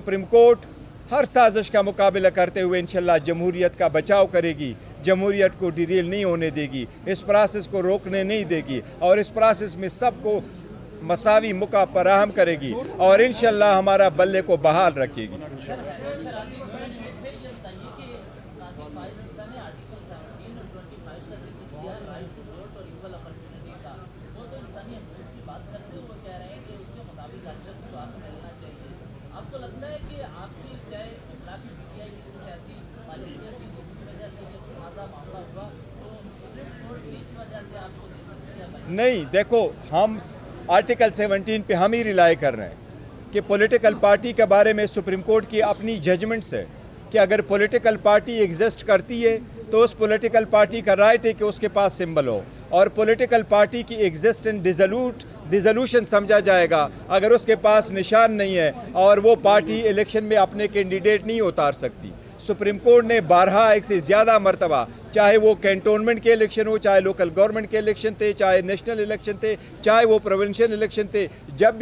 Supreme court हर साजिश का मुकाबला करते हुए इंशाल्लाह जमहूरियत का बचाव करेगी, जमहूरियत को डिरेल नहीं होने देगी, इस प्रोसेस को रोकने नहीं देगी और इस प्रोसेस में सबको मसावी मौका फराहम करेगी और इंशाल्लाह हमारा बल्ले को बहाल रखेगी। आपको लगता है कि आपकी चाहे इमला की पीटीआई की कुछ ऐसी पॉलिसियाँ थी जिसकी वजह से ये ताज़ा मामला हुआ, तो सुप्रीम कोर्ट की इस वजह से आपको दे सकती है? नहीं, देखो, हम आर्टिकल 17 पे हम ही रिलाई कर रहे हैं कि पॉलिटिकल पार्टी के बारे में सुप्रीम कोर्ट की अपनी जजमेंट्स है कि अगर पॉलिटिकल पार्टी एग्जिस्ट करती है तो उस पॉलिटिकल पार्टी का राइट है कि उसके पास सिंबल हो और पॉलिटिकल पार्टी की एग्जिस्टेंस डिसोल्यूशन समझा जाएगा अगर उसके पास निशान नहीं है और वो पार्टी इलेक्शन में अपने कैंडिडेट नहीं उतार सकती। सुप्रीम कोर्ट ने 12 एक से ज़्यादा मरतबा, चाहे वो कैंटोनमेंट के इलेक्शन हो, चाहे लोकल गवर्नमेंट के इलेक्शन थे, चाहे नेशनल इलेक्शन थे, चाहे वो प्रोविंशियल इलेक्शन थे, जब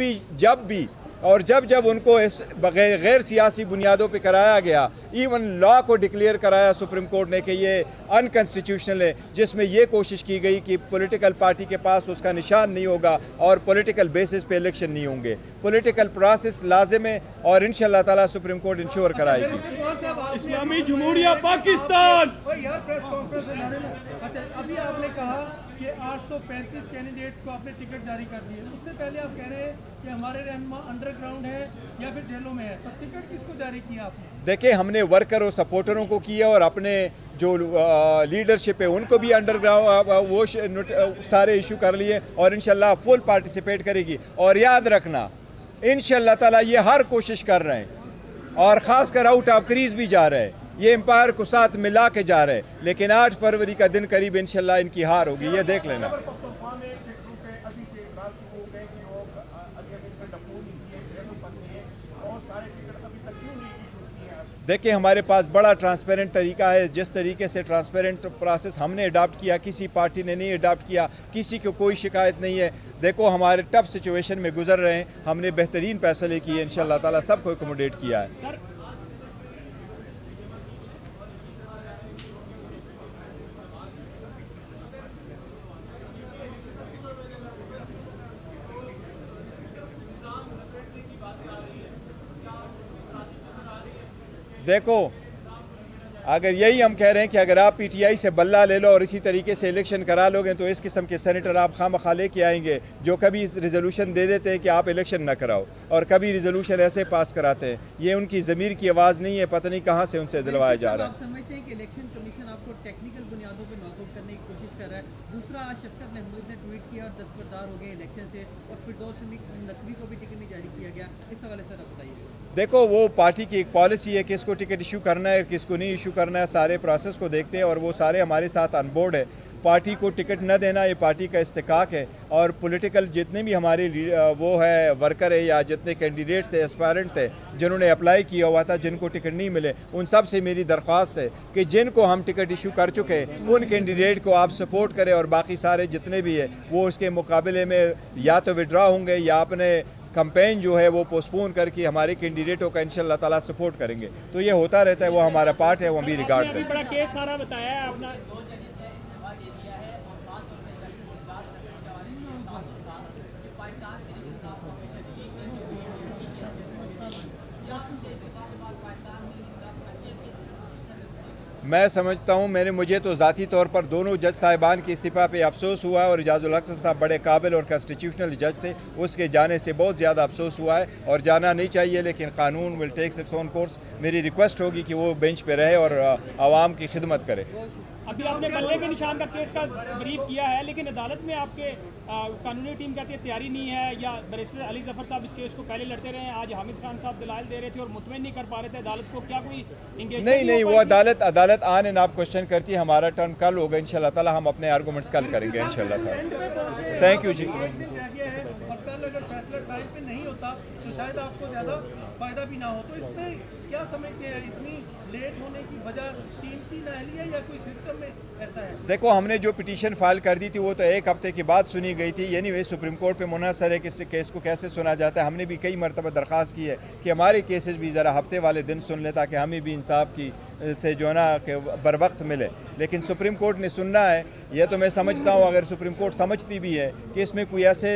भी और जब उनको इस गैर सियासी बुनियादों पे कराया गया, इवन लॉ को डिक्लेयर कराया सुप्रीम कोर्ट ने कि ये अनकॉन्स्टिट्यूशनल है, जिसमें ये कोशिश की गई कि पॉलिटिकल पार्टी के पास उसका निशान नहीं होगा और पॉलिटिकल बेसिस पे इलेक्शन नहीं होंगे। पॉलिटिकल प्रोसेस लाजिम है और इंशाल्लाह ताला सुप्रीम कोर्ट इंश्योर कराएगी। इस्लामी जमहूरिया पाकिस्तान। अभी आपने कहा कि 835 कैंडिडेट को आपने टिकट जारी कर दिए, उससे पहले आप कह रहे हैं कि हमारे रहनुमा अंडरग्राउंड है या फिर जेलों में है, तो टिकट किसको जारी किया आपने? देखिए, हमने वर्कर और सपोर्टरों को किया और अपने जो लीडरशिप है उनको भी अंडरग्राउंड वो सारे इशू कर लिए और इंशाल्लाह फुल पार्टिसिपेट करेगी। और याद रखना, इंशाल्लाह ताला ये हर कोशिश कर रहे हैं और ख़ासकर आउट ऑफ क्रीज भी जा रहे हैं, ये एम्पायर को साथ मिला के जा रहे हैं, लेकिन 8 फरवरी का दिन करीब इंशाल्लाह इनकी हार होगी, ये देख लेना। देखिए, हमारे पास बड़ा ट्रांसपेरेंट तरीका है, जिस तरीके से ट्रांसपेरेंट प्रोसेस हमने अडॉप्ट किया, किसी पार्टी ने नहीं अडॉप्ट किया, किसी को कोई शिकायत नहीं है। देखो, हमारे टफ सिचुएशन में गुजर रहे हैं, हमने बेहतरीन फैसले किए, इंशाल्लाह ताला सबको एकोमोडेट किया है। देखो, अगर यही हम कह रहे हैं कि अगर आप पीटीआई से बल्ला ले लो और इसी तरीके से इलेक्शन करा लोगे तो इस किस्म के सेनेटर आप खामखा लेके आएंगे जो कभी रिजोल्यूशन दे देते हैं कि आप इलेक्शन ना कराओ और कभी रिजोल्यूशन ऐसे पास कराते हैं। ये उनकी ज़मीर की आवाज़ नहीं है, पता नहीं कहाँ से उनसे दिलवाया जा रहा है। आप समझते हैं कि इलेक्शन कमीशन आपको टेक्निकल बुनियादों पर नॉकआउट करने की कोशिश कर रहा है? दूसरा, आज शफकत महमूद ने ट्वीट किया और दस्तबरदार हो गए इलेक्शन से और फिरदौस नकवी को भी टिकट नहीं जारी किया गया, इस हवाले से आप बताइए। देखो, वो पार्टी की एक पॉलिसी है कि किसको टिकट इशू करना है, किसको नहीं इशू करना है, सारे प्रोसेस को देखते हैं और वो सारे हमारे साथ ऑन बोर्ड है। पार्टी को टिकट न देना ये पार्टी का इस्तेकाक है और पॉलिटिकल जितने भी हमारे वो है वर्कर है या जितने कैंडिडेट्स थे, एस्पायरेंट थे, जिन्होंने अप्लाई किया हुआ था, जिनको टिकट नहीं मिले, उन सब से मेरी दरख्वास्त है कि जिनको हम टिकट इशू कर चुके हैं उन कैंडिडेट को आप सपोर्ट करें और बाकी सारे जितने भी है वो उसके मुकाबले में या तो विड्रा होंगे या अपने कैंपेन जो है वो पोस्टपोन करके हमारे कैंडिडेटों का इंशाल्लाह ताला सपोर्ट करेंगे। तो ये होता रहता है, वो हमारा पार्ट है, वो भी रिगार्ड करते हैं। बड़ा केस सारा बताया है अपना। मैं समझता हूँ मुझे तो ज़ाती तौर पर दोनों जज साहिबान के इस्तीफ़ा पे अफसोस हुआ है और इजाज़ुल हक साहब बड़े काबिल और कॉन्स्टिट्यूशनल जज थे, उसके जाने से बहुत ज़्यादा अफसोस हुआ है और जाना नहीं चाहिए, लेकिन कानून will take its own course. मेरी रिक्वेस्ट होगी कि वो बेंच पे रहे और आवाम की खिदमत करे। अभी आपने बल्ले के निशान का केस का ब्रीफ किया है, लेकिन अदालत में आपके कानूनी टीम कहती है तैयारी नहीं है, या बैरिस्टर अली जफर साहब इस केस को पहले लड़ते रहे हैं, आज हामिद खान साहब दलाल दे रहे थे और मुतमईन नहीं कर पा रहे थे अदालत को, क्या कोई नहीं नहीं, वो अदालत आन एंड आप क्वेश्चन करती है। हमारा टर्न कल होगा इंशाल्लाह ताला, हम अपने आर्गूमेंट्स कल करेंगे इंशाल्लाह ताला। थैंक यू जी। और कल अगर फैसला टाइम पे नहीं होता तो शायद आपको ज़्यादा फ़ायदा भी ना हो। तो इसमें क्या समझते हैं, इतनी लेट होने की वजह टीम की नाअहली है या कोई सिस्टम में ऐसा है? देखो, हमने जो पिटीशन फाइल कर दी थी वो तो 1 हफ्ते के बाद सुनी गई थी। एनीवे सुप्रीम कोर्ट पे मुनहसर है कि इस केस को कैसे सुना जाता है। हमने भी कई मरतबा दरख्वास्त की है कि हमारे केसेस भी ज़रा हफ्ते वाले दिन सुन ले, ताकि हमें भी इंसाफ की से जो है ना कि बर वक्त मिले। लेकिन सुप्रीम कोर्ट ने सुनना है। यह तो मैं समझता हूँ, अगर सुप्रीम कोर्ट समझती भी है कि इसमें कोई ऐसे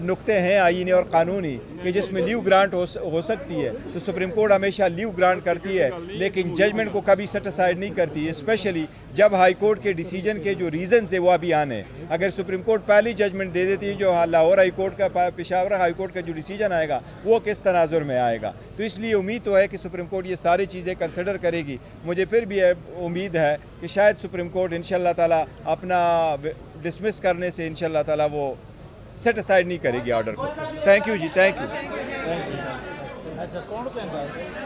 नुक्ते हैं आईनी और कानूनी कि जिसमें लीव ग्रांट हो सकती है, तो सुप्रीम कोर्ट हमेशा लीव ग्रांट करती है, लेकिन जजमेंट को कभी सेट असाइड नहीं करती, स्पेशली जब हाई कोर्ट के डिसीजन के जो रीज़न है वो अभी आने। अगर सुप्रीम कोर्ट पहली जजमेंट दे देती है, जो लाहौर हाई कोर्ट का, पेशावर हाई कोर्ट का जो डिसीजन आएगा वो किस तनाजुर में आएगा। तो इसलिए उम्मीद तो है कि सुप्रीम कोर्ट ये सारी चीज़ें कंसिडर करेगी। मुझे फिर भी उम्मीद है कि शायद सुप्रीम कोर्ट इंशाअल्लाह ताला अपना डिसमिस करने से इंशाअल्लाह ताला वो सेट असाइड नहीं करेगी ऑर्डर को। थैंक यू जी, थैंक यू। अच्छा कौन कहता है